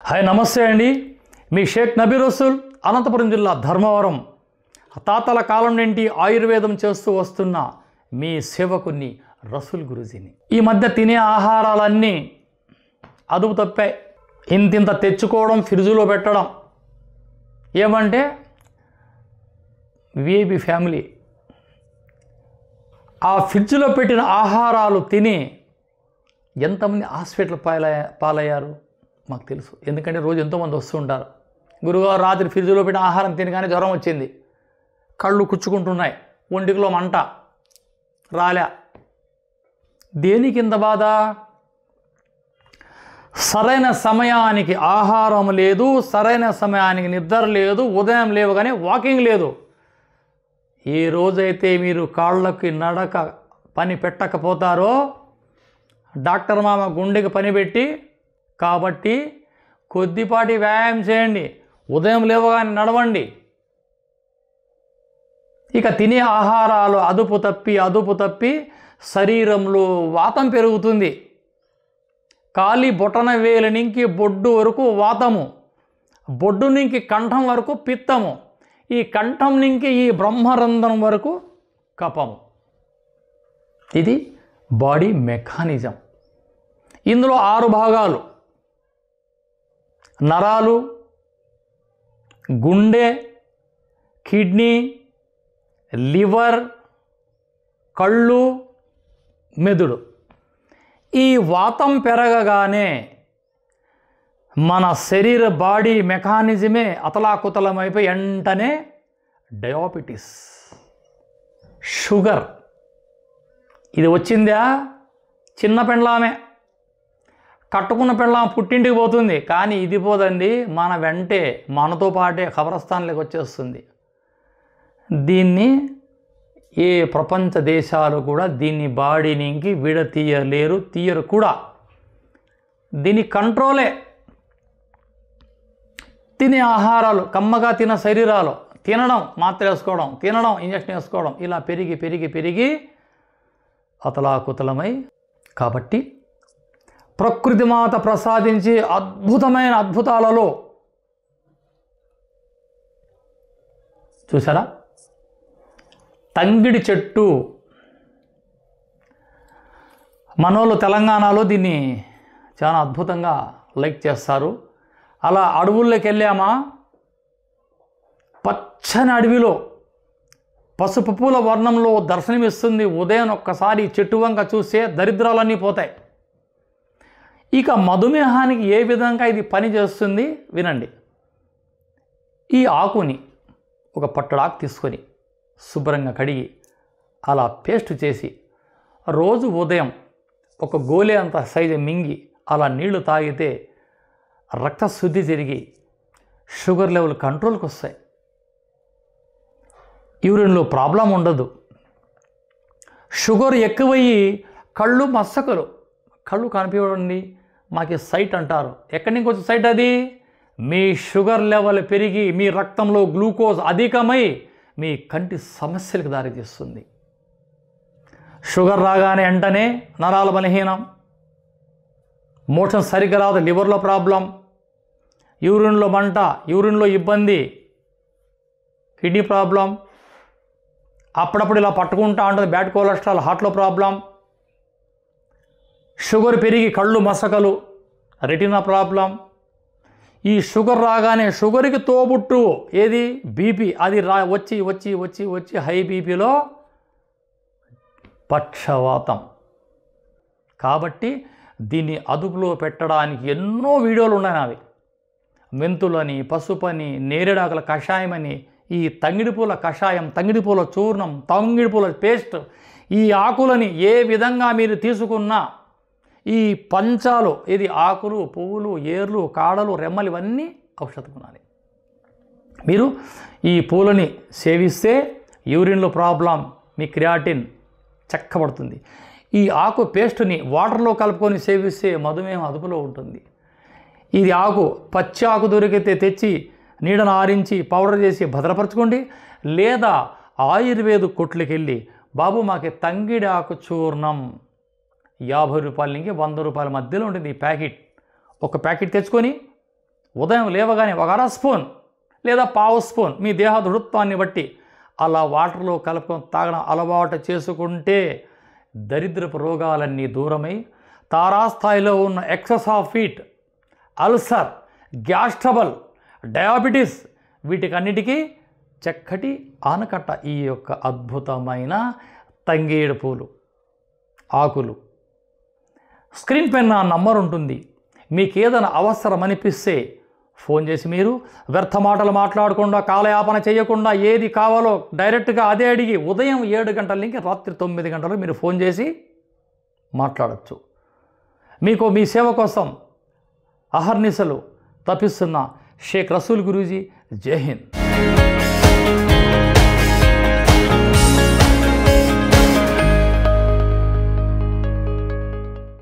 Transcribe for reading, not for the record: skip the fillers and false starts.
Hi నమస్తే అండి. మీ షేక్ నబీ రసూల్, అనంతపురం జిల్లా ధర్మవరం. తాతల కాలం నుండి ఆయుర్వేదం చేస్తూ వస్తున్న మీ సేవకుని రసూల్ గురూజీని. ఈ మధ్య తినే ఆహారాలన్నీ అదుపు తప్పాయి. ఇంతింత తెచ్చుకోవడం, ఫ్రిడ్జ్లో పెట్టడం. ఏమంటే విఐపి ఫ్యామిలీ ఆ ఫ్రిడ్జ్లో పెట్టిన ఆహారాలు తిని ఎంతమంది హాస్పిటల్ పాలయ్యారు మాకు తెలుసు. ఎందుకంటే రోజు ఎంతోమంది వస్తూ ఉంటారు. గురుగారు రాత్రి ఫ్రిడ్జ్లో పెట్టిన ఆహారం తినగానే జ్వరం వచ్చింది, కళ్ళు కుచ్చుకుంటున్నాయి, ఒంటికిలో మంట రాలే. దేనికి ఇంత బాధ? సరైన సమయానికి ఆహారం లేదు, సరైన సమయానికి నిద్ర లేదు, ఉదయం లేవగానే వాకింగ్ లేదు. ఏ రోజైతే మీరు కాళ్ళకి నడక పని పెట్టకపోతారో డాక్టర్ మామ గుండెకి పని పెట్టి, కాబట్టి కొద్దిపాటి వ్యాయామం చేయండి, ఉదయం లేవగానే నడవండి. ఇక తినే ఆహారాలు అదుపు తప్పి శరీరంలో వాతం పెరుగుతుంది. కాలి బొటన వేలు నుంచి బొడ్డు వరకు వాతము, బొడ్డు నుంచి కంఠం వరకు పిత్తము, ఈ కంఠం నుంచి ఈ బ్రహ్మరంధ్రం వరకు కఫము. ఇది బాడీ మెకానిజం. ఇందులో 6 భాగాలు: నరాలు, గుండె, కిడ్నీ, లివర్, కళ్ళు, మెదడు. ఈ వాతం పెరగగానే మన శరీర బాడీ మెకానిజమే అతలాకుతలమైపోయి వెంటనే డయాబెటీస్, షుగర్ ఇది వచ్చిందా? చిన్న పెండ్లామే, కట్టుకున్న పెండ్లాం పుట్టింటికి పోతుంది, కానీ ఇది పోదండి, మన వెంటే మనతో పాటే ఖబరస్థాన్లోకి వచ్చేస్తుంది. దీన్ని ఏ ప్రపంచ దేశాలు కూడా దీన్ని బాడీ నుంచి తీయరు కూడా. దీని కంట్రోలే తినే ఆహారాలు, కమ్మగా తిన శరీరాలు, తినడం మాత్ర వేసుకోవడం, తినడం ఇంజక్షన్ వేసుకోవడం, ఇలా పెరిగి అతలాకుతలమై. కాబట్టి ప్రకృతి మాత ప్రసాదించి అద్భుతమైన అద్భుతాలలో చూసారా, తంగిడి చెట్టు. మనోళ్ళు తెలంగాణలో దీన్ని చాలా అద్భుతంగా లైక్ చేస్తారు. అలా అడవుల్లోకి వెళ్ళామా, పచ్చని అడవిలో పసుపు పూల వర్ణంలో దర్శనమిస్తుంది. ఉదయం ఒక్కసారి చెట్టు వంక చూస్తే దరిద్రాలన్నీ పోతాయి. ఇక మధుమేహానికి ఏ విధంగా ఇది పని చేస్తుంది వినండి. ఈ ఆకుని ఒక పట్టడాకు తీసుకొని శుభ్రంగా కడిగి అలా పేస్ట్ చేసి రోజు ఉదయం ఒక గోలే అంత సైజు మింగి అలా నీళ్లు తాగితే రక్తశుద్ధి జరిగి షుగర్ లెవెల్ కంట్రోల్కి వస్తాయి. యూరిన్లో ప్రాబ్లం ఉండదు. షుగర్ ఎక్కువయ్యి కళ్ళు మసకలు, కళ్ళు కనిపించండి, మాకు సైట్ అంటారు. ఎక్కడి నుంచి వచ్చే సైట్? అది మీ షుగర్ లెవెల్ పెరిగి మీ రక్తంలో గ్లూకోజ్ అధికమై మీ కంటి సమస్యలకు దారితీస్తుంది. షుగర్ రాగానే వెంటనే నరాల బలహీనం, మోషన్ సరిగ్గా రాదు, లివర్లో ప్రాబ్లం, యూరిన్లో మంట, యూరిన్లో ఇబ్బంది, కిడ్నీ ప్రాబ్లం, అప్పుడప్పుడు ఇలా పట్టుకుంటా ఉంటుంది, బ్యాడ్ కొలెస్ట్రాల్, హార్ట్లో ప్రాబ్లం, షుగర్ పెరిగి కళ్ళు మసకలు, రెటినా ప్రాబ్లం. ఈ షుగర్ రాగానే షుగర్కి తోబుట్టు ఏది? బీపీ. అది వచ్చి హై బీపీలో పక్షవాతం. కాబట్టి దీన్ని అదుపులో పెట్టడానికి ఎన్నో వీడియోలు ఉన్నాయి నావి. మెంతులని, పసుపని, నేరేడాకుల కషాయమని, ఈ తంగిడిపూల కషాయం, తంగిడిపూల చూర్ణం, తంగిడిపూల పేస్ట్, ఈ ఆకులని ఏ విధంగా మీరు తీసుకున్నా, ఈ పంచాలు ఇది ఆకులు, పువ్వులు, ఏర్లు, కాడలు, రెమ్మలు ఇవన్నీ ఔషధ గుణాలు. మీరు ఈ పూలని సేవిస్తే యూరిన్లో ప్రాబ్లం, మీ క్రియాటిన్ చక్కబడుతుంది. ఈ ఆకు పేస్ట్ని వాటర్లో కలుపుకొని సేవిస్తే మధుమేహం అదుపులో ఉంటుంది. ఇది ఆకు, పచ్చి ఆకు దొరికితే తెచ్చి నీడను ఆరించి పౌడర్ చేసి భద్రపరచుకోండి. లేదా ఆయుర్వేద కొట్లకి వెళ్ళి, బాబు మాకు తంగిడి ఆకు చూర్ణం 50 రూపాయల నుంచి 100 రూపాయల మధ్యలో ఉంటుంది ఈ ప్యాకెట్. ఒక ప్యాకెట్ తెచ్చుకొని ఉదయం లేవగానే ఒక అర స్పూన్ లేదా పావు స్పూన్ మీ దేహ దృఢత్వాన్ని బట్టి అలా వాటర్లో కలుపుకొని తాగడం అలవాటు చేసుకుంటే దరిద్రపు రోగాలన్నీ దూరమై తారాస్థాయిలో ఉన్న excess of heat, ulcer, gas trouble, diabetes వీటికన్నిటికీ చక్కటి ఆనకట్ట ఈ యొక్క అద్భుతమైన తంగేడు పూలు ఆకులు. స్క్రీన్ పైన నా నంబర్ ఉంటుంది. మీకు ఏదైనా అవసరం అనిపిస్తే ఫోన్ చేసి మీరు వ్యర్థ మాటలు మాట్లాడకుండా కాలయాపన చేయకుండా ఏది కావాలో డైరెక్ట్గా అదే అడిగి ఉదయం 7 గంటల నుంచి రాత్రి 9 గంటలకు మీరు ఫోన్ చేసి మాట్లాడచ్చు. మీకు మీ సేవ కోసం అహర్నిశలు తపిస్తున్న షేక్ రసూల్ గురూజీ. జై హింద్.